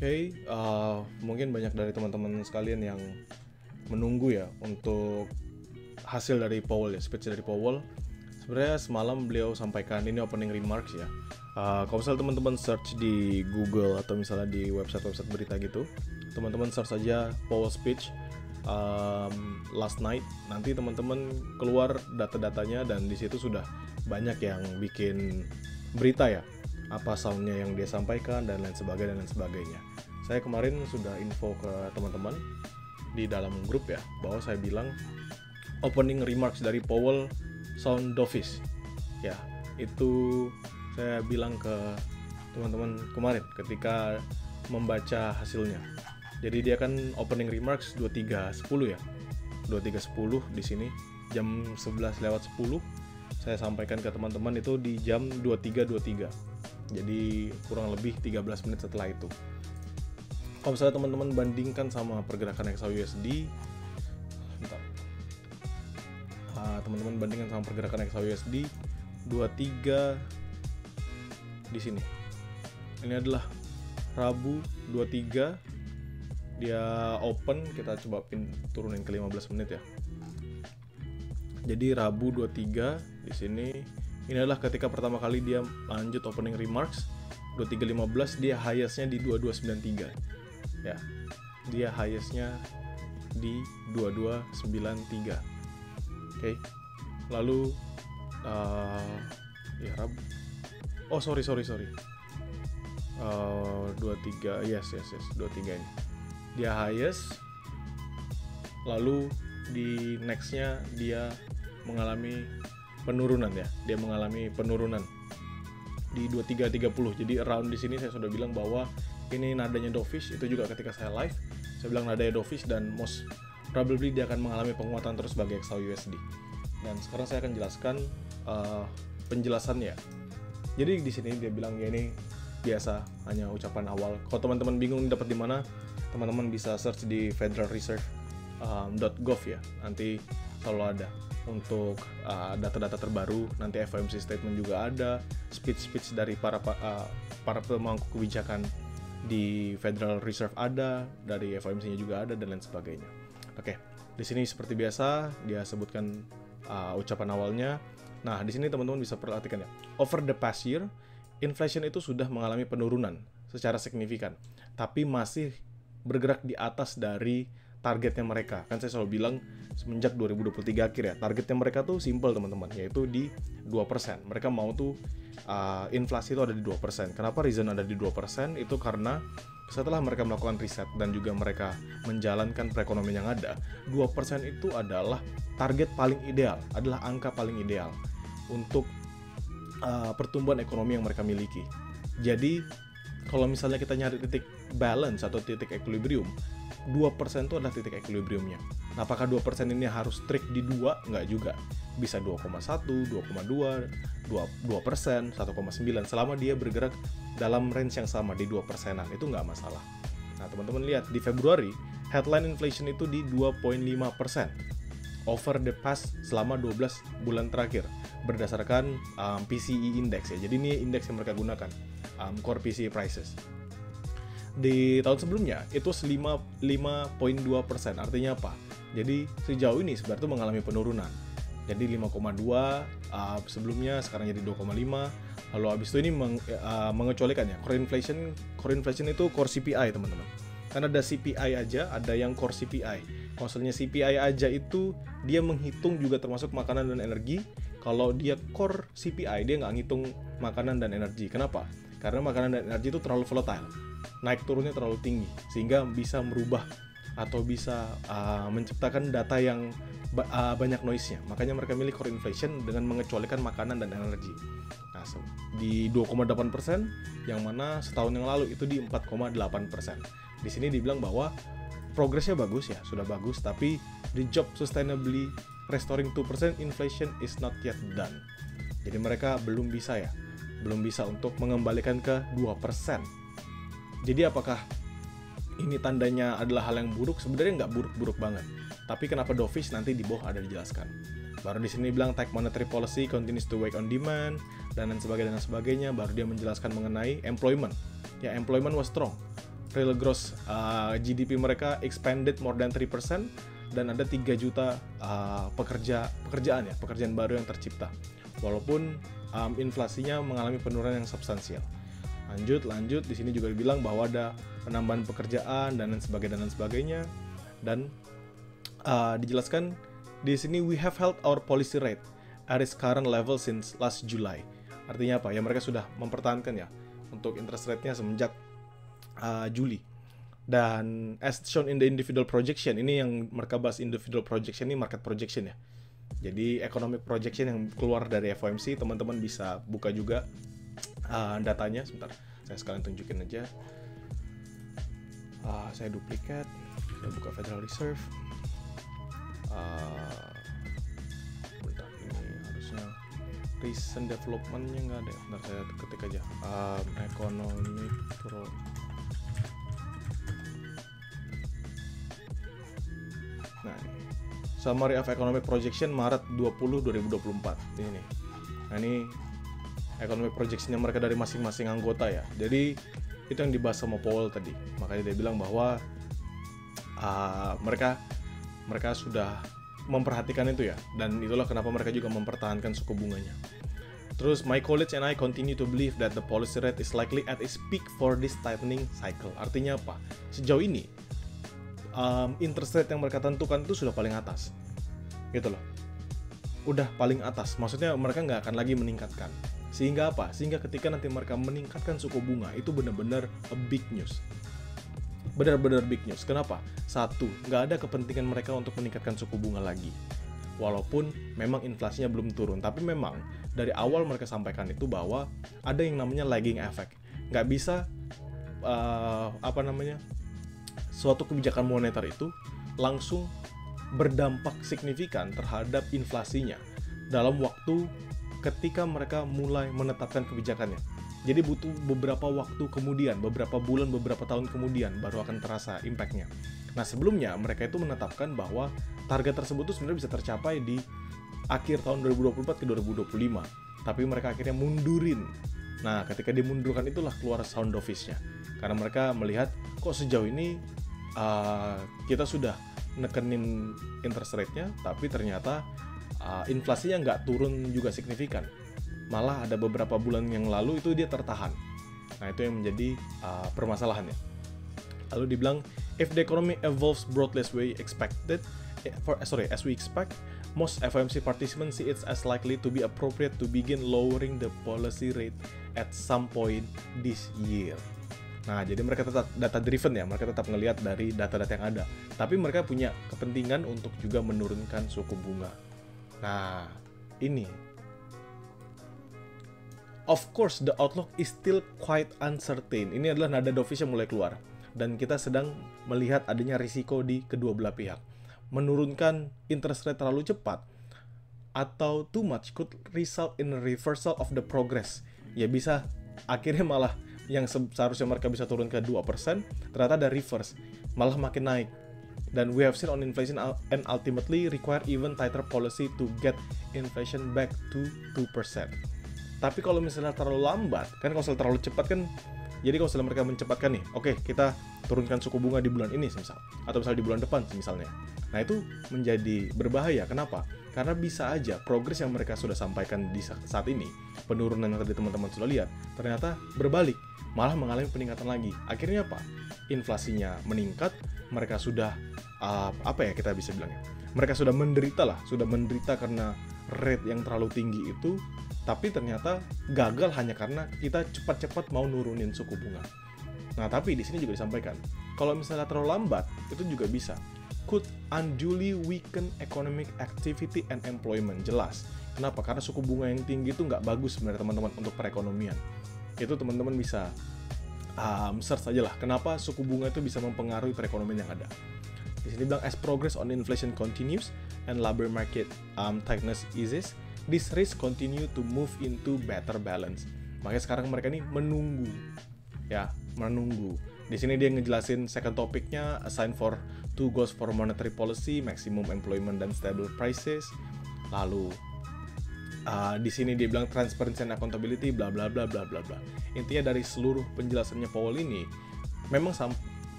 Oke, mungkin banyak dari teman-teman sekalian yang menunggu ya untuk hasil dari Powell ya, speech dari Powell. Sebenarnya semalam beliau sampaikan ini opening remarks ya. Kalau misalnya teman-teman search di Google atau misalnya di website-website berita gitu, teman-teman search saja Powell speech last night. Nanti teman-teman keluar data-datanya dan di situ sudah banyak yang bikin berita ya, apa soundnya yang dia sampaikan dan lain sebagainya. Saya kemarin sudah info ke teman-teman di dalam grup ya, bahwa saya bilang opening remarks dari Powell sound dovish ya. Itu saya bilang ke teman-teman kemarin ketika membaca hasilnya. Jadi dia kan opening remarks 23.10 ya, 23.10 di sini, jam 11:10 saya sampaikan ke teman-teman itu di jam 23.23. Jadi kurang lebih 13 menit setelah itu. Kalau misalnya teman-teman bandingkan sama pergerakan XAUSD, teman-teman bandingkan sama pergerakan XAUSD 23 di sini. Ini adalah Rabu 23, dia open, kita coba turunin ke 15 menit ya. Jadi Rabu 23 di sini, ini adalah ketika pertama kali dia lanjut opening remarks 23.15, dia highest-nya di 22.93. Ya. Dia highest-nya di 22.93. Oke. Lalu ya Rabu. Oh, sorry. 23, yes, 23 ini. Dia highest. Lalu di next-nya dia mengalami penurunan ya. Dia mengalami penurunan di 23.30. Jadi around di sini saya sudah bilang bahwa ini nadanya dovish. Itu juga ketika saya live, saya bilang nadanya dovish dan most probably dia akan mengalami penguatan terus bagi XAUUSD. Dan sekarang saya akan jelaskan penjelasannya. Jadi di sini dia bilang ya ini biasa, hanya ucapan awal. Kalau teman-teman bingung dapat di mana, teman-teman bisa search di Federal Reserve .gov ya. Nanti selalu ada untuk data-data terbaru. Nanti FOMC statement juga ada, speech dari para pemangku kebijakan di Federal Reserve ada, dari FOMC-nya juga ada, dan lain sebagainya. Oke, di sini seperti biasa dia sebutkan ucapan awalnya. Nah, di sini teman-teman bisa perhatikan ya. Over the past year, inflation itu sudah mengalami penurunan secara signifikan, tapi masih bergerak di atas dari targetnya mereka. Kan saya selalu bilang semenjak 2023 akhir ya, targetnya mereka tuh simple teman-teman, yaitu di 2%. Mereka mau tuh inflasi itu ada di 2%. Kenapa reason ada di 2%? Itu karena setelah mereka melakukan riset dan juga mereka menjalankan perekonomian yang ada, 2% itu adalah target paling ideal, adalah angka paling ideal untuk pertumbuhan ekonomi yang mereka miliki. Jadi kalau misalnya kita nyari titik balance atau titik equilibrium, 2% itu adalah titik equilibriumnya. Nah, apakah 2% ini harus strict di 2? Nggak juga. Bisa 2,1, 2,2, 2%, 1,9. Selama dia bergerak dalam range yang sama di 2%-an, itu nggak masalah. Nah, teman-teman lihat, di Februari, headline inflation itu di 2,5% over the past selama 12 bulan terakhir, berdasarkan PCE index ya. Jadi ini indeks yang mereka gunakan, core PCE prices. Di tahun sebelumnya itu 5,2%. Artinya apa? Jadi sejauh ini sebenarnya itu mengalami penurunan. Jadi 5,2 sebelumnya, sekarang jadi 2,5. Lalu habis itu ini mengecualikan ya. Core inflation itu core CPI, teman-teman. Kan ada CPI aja, ada yang core CPI. Maksudnya CPI aja itu dia menghitung juga termasuk makanan dan energi. Kalau dia core CPI, dia nggak ngitung makanan dan energi. Kenapa? Karena makanan dan energi itu terlalu volatile, naik turunnya terlalu tinggi, sehingga bisa merubah atau bisa menciptakan data yang banyak noise-nya. Makanya mereka milih core inflation dengan mengecualikan makanan dan energi. Nah, di 2,8%, yang mana setahun yang lalu itu di 4,8%. Di sini dibilang bahwa progresnya bagus ya, sudah bagus, tapi the job sustainably restoring 2% inflation is not yet done. Jadi mereka belum bisa untuk mengembalikan ke 2%. Jadi apakah ini tandanya adalah hal yang buruk? Sebenarnya nggak buruk-buruk banget. Tapi kenapa dovish nanti di bawah ada dijelaskan. Baru di sini bilang tight monetary policy continues to weigh on demand dan lain sebagainya. Baru dia menjelaskan mengenai employment. Ya, employment was strong. real gross GDP mereka expanded more than 3%, dan ada 3 juta pekerjaan baru yang tercipta. Walaupun inflasinya mengalami penurunan yang substansial. Lanjut, di sini juga dibilang bahwa ada penambahan pekerjaan dan sebagainya. Dan dijelaskan di sini, we have held our policy rate at its current level since last July. Artinya apa? Ya mereka sudah mempertahankan ya untuk interest rate-nya semenjak Juli. Dan as shown in the individual projection, ini yang mereka bahas individual projection, ini market projection ya. Jadi economic projection yang keluar dari FOMC, teman-teman bisa buka juga datanya. Sebentar, saya sekalian tunjukin aja. Saya duplikat, saya buka Federal Reserve. Bentar, ini harusnya recent development-nya nggak ada. Bentar, saya ketik aja. Economic Nah, Summary of Economic Projection Maret 20, 2024. Ini nih. Nah, ini economic projection-nya mereka dari masing-masing anggota ya. Jadi itu yang dibahas sama Powell tadi. Makanya dia bilang bahwa mereka sudah memperhatikan itu ya. Dan itulah kenapa mereka juga mempertahankan suku bunganya. Terus, my colleagues and I continue to believe that the policy rate is likely at its peak for this tightening cycle. Artinya apa? Sejauh ini interest rate yang mereka tentukan itu sudah paling atas, gitu loh, udah paling atas. Maksudnya mereka nggak akan lagi meningkatkan. Sehingga apa? Sehingga ketika nanti mereka meningkatkan suku bunga, itu benar-benar a big news, benar-benar big news. Kenapa? Satu, nggak ada kepentingan mereka untuk meningkatkan suku bunga lagi, walaupun memang inflasinya belum turun. Tapi memang dari awal mereka sampaikan itu bahwa ada yang namanya lagging effect. Nggak bisa suatu kebijakan moneter itu langsung berdampak signifikan terhadap inflasinya dalam waktu ketika mereka mulai menetapkan kebijakannya. Jadi butuh beberapa waktu kemudian, beberapa bulan, beberapa tahun kemudian baru akan terasa impact-nya. Nah, sebelumnya mereka itu menetapkan bahwa target tersebut itu sebenarnya bisa tercapai di akhir tahun 2024 ke 2025. Tapi mereka akhirnya mundurin. Nah, ketika dimundurkan itulah keluar sound office-nya. Karena mereka melihat kok sejauh ini kita sudah nekenin interest rate-nya, tapi ternyata inflasinya nggak turun juga signifikan. Malah ada beberapa bulan yang lalu itu dia tertahan. Nah, itu yang menjadi permasalahannya. Lalu dibilang, if the economy evolves broadly as we expect, most FOMC participants see it as likely to be appropriate to begin lowering the policy rate at some point this year. Nah, jadi mereka tetap data driven ya, mereka tetap ngelihat dari data-data yang ada. Tapi mereka punya kepentingan untuk juga menurunkan suku bunga. Nah, ini. Of course, the outlook is still quite uncertain. Ini adalah nada dovish yang mulai keluar. Dan kita sedang melihat adanya risiko di kedua belah pihak. Menurunkan interest rate terlalu cepat atau too much could result in a reversal of the progress. Ya bisa akhirnya malah yang seharusnya mereka bisa turun ke 2%, ternyata ada reverse, malah makin naik. Dan we have seen on inflation and ultimately require even tighter policy to get inflation back to 2%. Tapi kalau misalnya terlalu lambat, kan kalau terlalu cepat kan, jadi kalau misalnya mereka mencepatkan nih, oke, kita turunkan suku bunga di bulan ini misal, atau misalnya di bulan depan misalnya. Nah, itu menjadi berbahaya. Kenapa? Karena bisa aja progres yang mereka sudah sampaikan di saat ini, penurunan yang tadi teman-teman sudah lihat, ternyata berbalik, malah mengalami peningkatan lagi. Akhirnya apa? Inflasinya meningkat, mereka sudah kita bisa bilangnya, mereka sudah menderita karena rate yang terlalu tinggi itu, tapi ternyata gagal hanya karena kita cepat-cepat mau nurunin suku bunga. Nah, tapi di sini juga disampaikan, kalau misalnya terlalu lambat, itu juga bisa could unduly weaken economic activity and employment. Jelas. Kenapa? Karena suku bunga yang tinggi itu nggak bagus sebenarnya teman-teman untuk perekonomian. Itu teman-teman bisa search aja lah, kenapa suku bunga itu bisa mempengaruhi perekonomian yang ada. Di sini bilang, as progress on inflation continues and labor market tightness eases, this risk continue to move into better balance. Makanya sekarang mereka ini menunggu. Di sini dia ngejelasin second topiknya, assign for two goals for monetary policy, maximum employment dan stable prices. Lalu di sini dia bilang transparency and accountability, bla bla bla bla bla bla. Intinya dari seluruh penjelasannya Powell ini, memang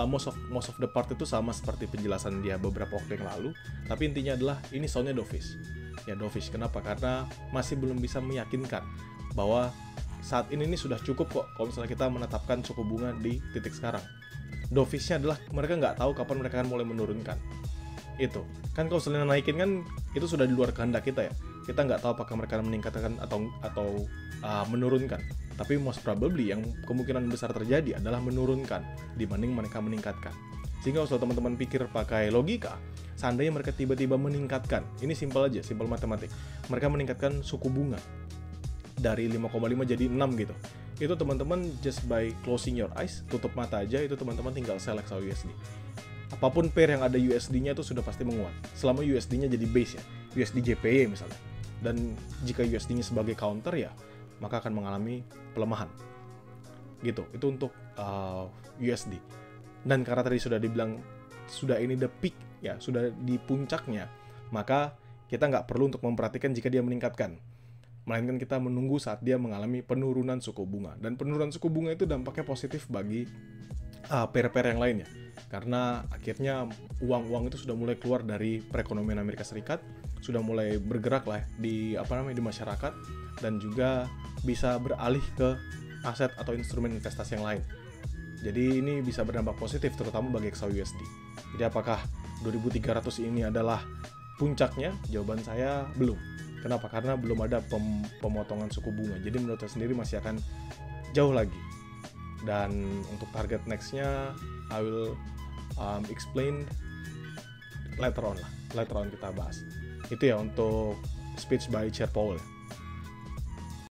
most of the part itu sama seperti penjelasan dia beberapa waktu yang lalu, tapi intinya adalah ini soundnya dovish. Ya dovish, kenapa? Karena masih belum bisa meyakinkan bahwa saat ini sudah cukup kok kalau misalnya kita menetapkan suku bunga di titik sekarang. Dovishnya adalah mereka nggak tahu kapan mereka akan mulai menurunkan. Itu kan kalau misalnya naikin kan itu sudah di luar kehendak kita ya. Kita nggak tahu apakah mereka meningkatkan atau menurunkan. Tapi most probably yang kemungkinan besar terjadi adalah menurunkan dibanding mereka meningkatkan. Sehingga kalau teman-teman pikir pakai logika, seandainya mereka tiba-tiba meningkatkan, ini simpel aja, simpel matematik. Mereka meningkatkan suku bunga dari 5,5 jadi 6 gitu. Itu teman-teman just by closing your eyes, tutup mata aja, itu teman-teman tinggal sell XAUUSD. Apapun pair yang ada USD-nya itu sudah pasti menguat. Selama USD-nya jadi base ya, USD JPY misalnya. Dan jika USD-nya sebagai counter ya, maka akan mengalami pelemahan. Gitu, itu untuk USD. Dan karena tadi sudah dibilang, sudah ini the peak ya, sudah di puncaknya, maka kita nggak perlu untuk memperhatikan jika dia meningkatkan. Melainkan kita menunggu saat dia mengalami penurunan suku bunga. Dan penurunan suku bunga itu dampaknya positif bagi pair-pair yang lainnya. Karena akhirnya uang-uang itu sudah mulai keluar dari perekonomian Amerika Serikat, sudah mulai bergerak lah di di masyarakat, dan juga bisa beralih ke aset atau instrumen investasi yang lain. Jadi ini bisa berdampak positif terutama bagi XAUUSD. Jadi apakah 2300 ini adalah puncaknya? Jawaban saya belum. Kenapa? Karena belum ada pemotongan suku bunga. Jadi menurut saya sendiri masih akan jauh lagi. Dan untuk target next-nya I will explain later on kita bahas. Itu ya untuk speech by Chair Powell.